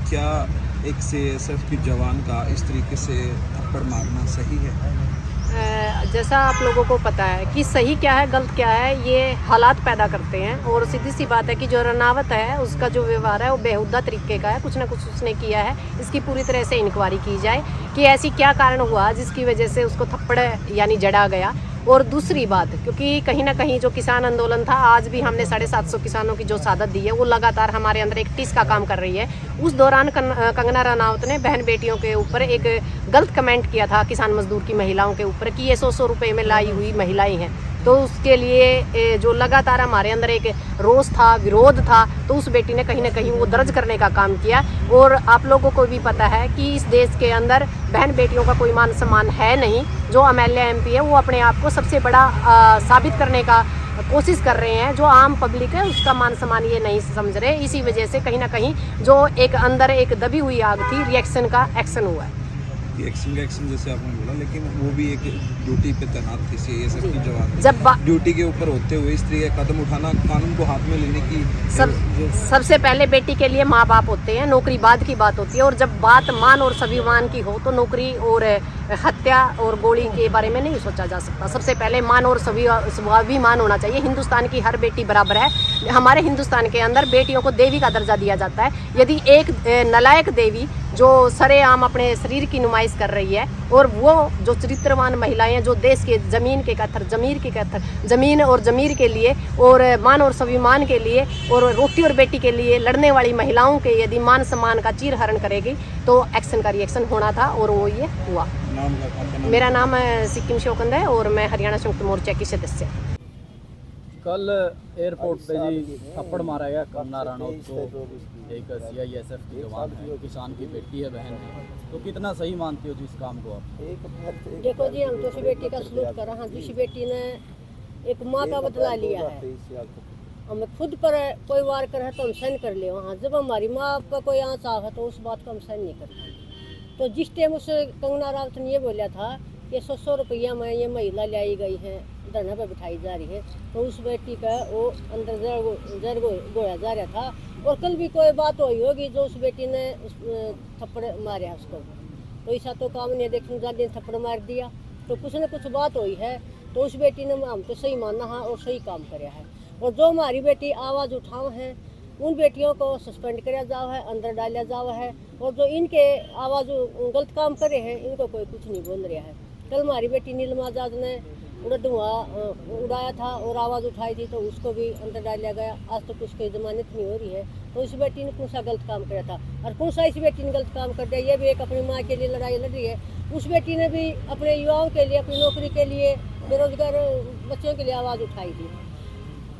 क्या एक सीएसएफ की जवान का इस तरीके से थप्पड़ मारना सही है? जैसा आप लोगों को पता है कि सही क्या है गलत क्या है, ये हालात पैदा करते हैं। और सीधी सी बात है कि जो रनावत है उसका जो व्यवहार है वो बेहुदा तरीके का है, कुछ ना कुछ उसने किया है। इसकी पूरी तरह से इंक्वायरी की जाए कि ऐसी क्या कारण हुआ जिसकी वजह से उसको थप्पड़ यानी जड़ा गया। और दूसरी बात, क्योंकि कहीं ना कहीं जो किसान आंदोलन था, आज भी हमने 750 किसानों की जो शहादत दी है वो लगातार हमारे अंदर एक टीस का काम कर रही है। उस दौरान कंगना रनावत ने बहन बेटियों के ऊपर एक गलत कमेंट किया था किसान मजदूर की महिलाओं के ऊपर कि ये 100 रुपये में लाई हुई महिलाएं हैं। तो उसके लिए जो लगातार हमारे अंदर एक रोष था, विरोध था, तो उस बेटी ने कहीं ना कहीं वो दर्ज करने का काम किया। और आप लोगों को भी पता है कि इस देश के अंदर बहन बेटियों का कोई मान सम्मान है नहीं। जो एमएलए एमपी है वो अपने आप को सबसे बड़ा साबित करने का कोशिश कर रहे हैं। जो आम पब्लिक है उसका मान सम्मान ये नहीं समझ रहे। इसी वजह से कहीं ना कहीं जो एक अंदर एक दबी हुई आग थी, रिएक्शन का एक्शन हुआ है। एक्शन का एक्शन जैसे आपने बोला, लेकिन वो भी एक ड्यूटी पे तैनात थी, सीएसएफ की जवान थी। जब ड्यूटी के ऊपर होते हुए इस तरीके का कदम उठाना, कानून को हाथ में लेने की सबसे पहले बेटी के लिए माँ बाप होते हैं, नौकरी बाद की बात होती है। और जब बात मान और स्वाभिमान की हो तो नौकरी और हत्या और गोली के बारे में नहीं सोचा जा सकता। सबसे पहले मान और स्वाभिमान होना चाहिए। हिंदुस्तान की हर बेटी बराबर है। हमारे हिंदुस्तान के अंदर बेटियों को देवी का दर्जा दिया जाता है। यदि एक नालायक देवी जो सरेआम अपने शरीर की नुमाइश कर रही है, और वो जो चरित्रवान महिलाएं हैं जो देश के जमीन के कत्थर, जमीन और जमीर के लिए और मान और स्वाभिमान के लिए और रोटी और बेटी के लिए लड़ने वाली महिलाओं के यदि मान सम्मान का चीरहरण करेगी तो एक्शन का रिएक्शन होना था, और वो ये हुआ। मेरा नाम सिक्किम शोकंद है और मैं हरियाणा संयुक्त मोर्चा की सदस्य। कल एयरपोर्ट पे जी थप्पड़ मारा गया कंगना रनौत को, एक सीआईएसएफ की जवान है, किसान की बेटी है, बहन है। तो कितना सही मानती हो जी इस काम को आप? देखो जी, हम तो उस बेटी का सलूट कर रहे हैं। जिस बेटी ने एक माँ का बदला लिया है, हमें खुद पर कोई वार करे तो हम सहन कर ले। वहाँ जब हमारी माँ का कोई आँच है तो उस बात को हम सहन नहीं करते। तो जिस टाइम उस कंगना रनावत ने ये बोला था कि 100 रुपया में ये महिला लाई गई है, धरना पर बिठाई जा रही है, तो उस बेटी का वो अंदर जर गोया जा रहा था। और कल भी कोई बात हुई होगी जो उस बेटी ने थप्पड़ मारा उसको, तो ऐसा तो काम नहीं देखने जाने थप्पड़ मार दिया, तो कुछ न कुछ बात हुई है। तो उस बेटी ने हम तो सही मानना है और सही काम कराया है। और जो हमारी बेटी आवाज़ उठाओ है उन बेटियों को सस्पेंड कराया जाओ है, अंदर डाला जाओ है। और जो इनके आवाज़ गलत काम करे हैं इनको कोई कुछ नहीं बोल रहा है। कल हमारी बेटी नीलम आज़ाद ने धुआं उड़ाया था और आवाज़ उठाई थी, तो उसको भी अंदर डाला गया। आज तक उसकी जमानत नहीं हो रही है। तो इस बेटी ने कौन सा गलत काम किया था और कौन सा इस बेटी ने गलत काम कर दिया? ये भी एक अपनी माँ के लिए लड़ाई लड़ रही है। उस बेटी ने भी अपने युवाओं के लिए, अपनी नौकरी के लिए, बेरोजगार बच्चों के लिए आवाज़ उठाई थी।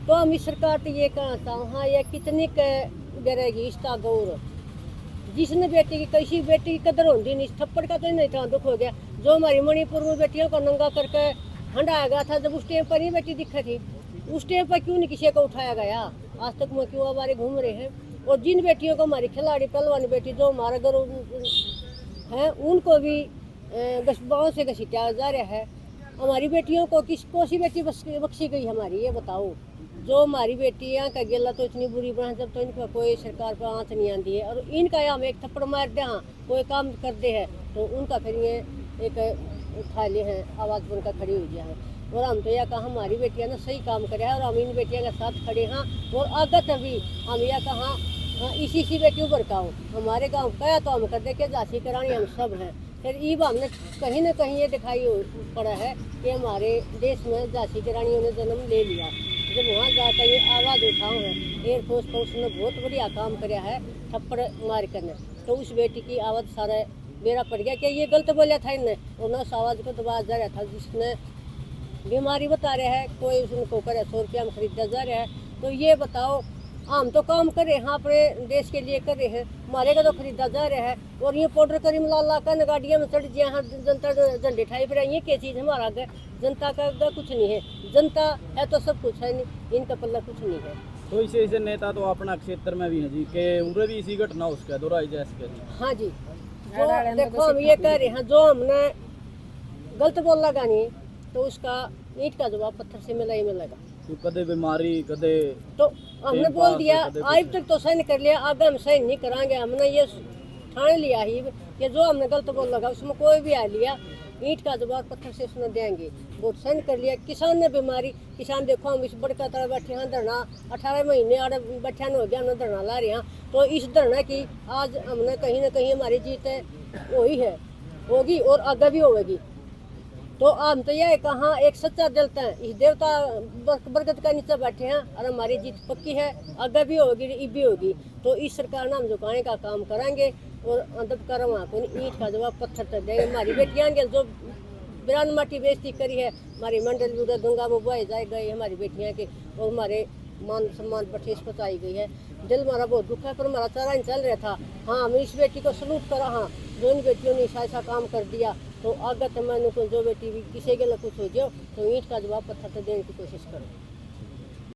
तो हम इस सरकार से ये कहना चाहूँ, हाँ ये कितनी करेगी इसका गौर, जिसने बेटी की कैसी बेटी की कदर होती नहीं। थप्पड़ का तो नहीं था, दुख हो गया। जो हमारी मणिपुर में बेटियों को नंगा करके हंडाया गया था, जब उस टाइम पर ही बेटी दिखी थी, उस टाइम पर क्यों नहीं किसी को उठाया गया? आज तक मैं क्यों हमारे घूम रहे हैं? और जिन बेटियों को हमारी खिलाड़ी पहलवान बेटी जो हमारा गर्व है उनको भी गाँव से घसीटा जा रहा है। हमारी बेटियों को कौन सी बेटी बख्शी गई हमारी, ये बताओ। जो हमारी बेटियाँ का गिला तो इतनी बुरी बना, जब तो इनका कोई सरकार पर आँच नहीं आती है। और इनका हम एक थप्पड़ मार दे, हाँ कोई काम कर दे है तो उनका फिर ये एक उठा ले हैं, आवाज़ बनकर खड़ी हो गया है। और हम तो यह कहा हमारी बेटियाँ ने सही काम करे और हम इन बेटियों के साथ खड़े हैं। और आगत अभी हम यह कहा इसी बेटी उभर का हो हमारे गाँव का, तो हम कर दे के झांसी की रानी हम सब हैं। फिर ईब हमने कहीं ना कहीं ये दिखाई पड़ा है कि हमारे देश में झांसी की रानियों ने जन्म ले लिया। जब वहाँ जाकर ये आवाज़ उठाओ है, एयरफोर्स पर उसने बहुत बढ़िया काम कराया है थप्पड़ मार करने। तो उस बेटी की आवाज़ सारा बेरा पड़ गया कि ये गलत बोला था इनने, और न उस आवाज़ को दबाया जा रहा था जिसने बीमारी बता रहे हैं। कोई उसको करे 100 रुपया में खरीदा जा रहा है। तो ये बताओ, हम तो काम कर रहे हैं अपने देश के लिए कर रहे हैं, हमारे का तो खरीदा जा रहा है। और ये पाउडर करीम ला कर गाड़ियाँ में चढ़ जाए, हाँ जनता झंडे ठाई फिर ये क्या चीज़ हमारा आगे? जनता का कुछ नहीं है, जनता है तो सब कुछ है, नहीं इनका पल्ला कुछ नहीं है। तो इसे नेता तो अपना क्षेत्र में भी है जी के उम्र भी इसी घटना उसका दोहराई जैसे। हाँ जी, तो देखो हम ये कह रहे हैं जो हमने गलत बोल लगा नहीं तो उसका ईंट का जवाब पत्थर से मिला ही मिलेगा। तो कदे बीमारी कदे तो हमने बोल दिया, आज तक तो सहन कर लिया, आगे हम सहन नहीं कराएंगे। हमने ये ठान लिया ही कि जो हमने गलत बोल लगा उसमें कोई भी आ लिया ईंट का जवाब पत्थर से सुन देंगे। वोट सहन कर लिया। किसान ने बीमारी, किसान देखो हम इस बड़का तरह बैठे हैं धरना 18 महीने और बैठा हो गया ना धरना ला रहे हैं। तो इस धरना की आज हमने कहीं ना कहीं हमारी जीत है वही है, होगी और आगे भी होगी। तो हम तो यह कहाँ एक सच्चा जलता है इस देवता बरगद का नीचे बैठे हैं और हमारी जीत पक्की है, आगे भी होगी ई भी होगी। तो इस सरकार ने हम झुकाने का काम करेंगे और अंदर कर वहाँ को ईंट का जवाब पत्थर तक देंगे। हमारी बेटियाँ जो बिरान माटी बेइज्जती करी है हमारी मंडल उधर गंगा में बहाई जाए गई हमारी बेटियाँ के और हमारे मान सम्मान पर ठेस पहुँचाई गई है। दिल हमारा बहुत दुख है पर हमारा चारा नहीं चल रहा था। हाँ हम इस बेटी को सलूट करा, हाँ जो इन बेटियों ने ऐसा काम कर दिया। तो आगे तो मैंने जो बेटी भी किसी के लिए कुछ हो जाओ तो ईंट का जवाब पत्थर से देने की कोशिश करो।